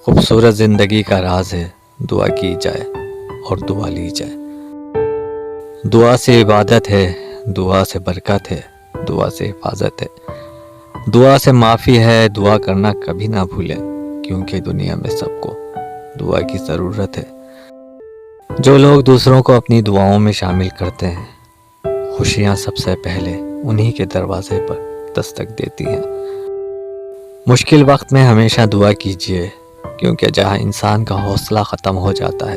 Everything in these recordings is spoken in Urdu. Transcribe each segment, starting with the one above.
خوبصورت زندگی کا راز ہے دعا کی جائے اور دعا لی جائے. دعا سے عبادت ہے، دعا سے برکت ہے، دعا سے حفاظت ہے، دعا سے معافی ہے. دعا کرنا کبھی نہ بھولیں کیونکہ دنیا میں سب کو دعا کی ضرورت ہے. جو لوگ دوسروں کو اپنی دعاؤں میں شامل کرتے ہیں، خوشیاں سب سے پہلے انہی کے دروازے پر دستک دیتی ہیں. مشکل وقت میں ہمیشہ دعا کیجیے کیونکہ جہاں انسان کا حوصلہ ختم ہو جاتا ہے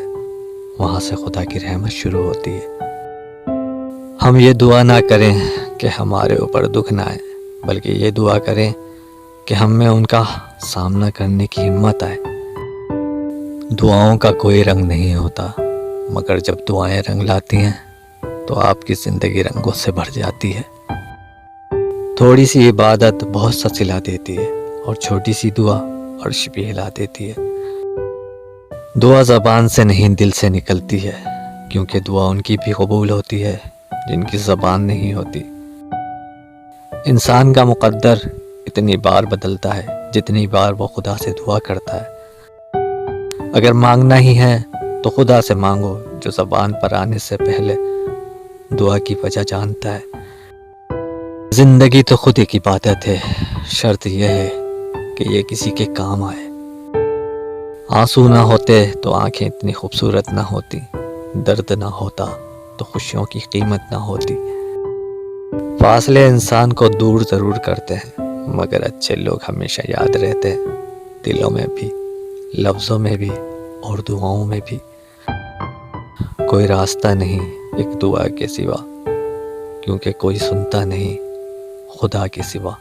وہاں سے خدا کی رحمت شروع ہوتی ہے. ہم یہ دعا نہ کریں کہ ہمارے اوپر دکھ نہ آئے، بلکہ یہ دعا کریں کہ ہم میں ان کا سامنا کرنے کی ہمت آئے. دعاؤں کا کوئی رنگ نہیں ہوتا، مگر جب دعائیں رنگ لاتی ہیں تو آپ کی زندگی رنگوں سے بھر جاتی ہے. تھوڑی سی عبادت بہت سا صلہ دیتی ہے اور چھوٹی سی دعا عرش بھی ہلا دیتی ہے. دعا زبان سے نہیں دل سے نکلتی ہے، کیونکہ دعا ان کی بھی قبول ہوتی ہے جن کی زبان نہیں ہوتی. انسان کا مقدر اتنی بار بدلتا ہے جتنی بار وہ خدا سے دعا کرتا ہے. اگر مانگنا ہی ہے تو خدا سے مانگو جو زبان پر آنے سے پہلے دعا کی وجہ جانتا ہے. زندگی تو خود ایک عبادت ہے، شرط یہ ہے کہ یہ کسی کے کام آئے. آنسو نہ ہوتے تو آنکھیں اتنی خوبصورت نہ ہوتی، درد نہ ہوتا تو خوشیوں کی قیمت نہ ہوتی. فاصلے انسان کو دور ضرور کرتے ہیں مگر اچھے لوگ ہمیشہ یاد رہتے ہیں، دلوں میں بھی، لفظوں میں بھی اور دعاؤں میں بھی. کوئی راستہ نہیں ایک دعا کے سوا، کیونکہ کوئی سنتا نہیں خدا کے سوا.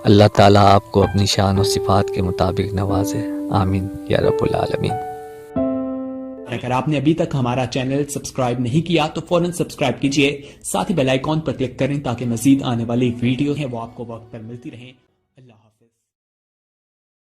اللہ تعالیٰ آپ کو اپنی شان و صفات کے مطابق نوازے. آمین یا رب العالمین. اگر آپ نے ابھی تک ہمارا چینل سبسکرائب نہیں کیا تو فوراً سبسکرائب کیجئے، ساتھ ہی بیل آئیکن پر کلک کریں تاکہ مزید آنے والی ویڈیو ہیں وہ آپ کو وقت پر ملتی رہیں.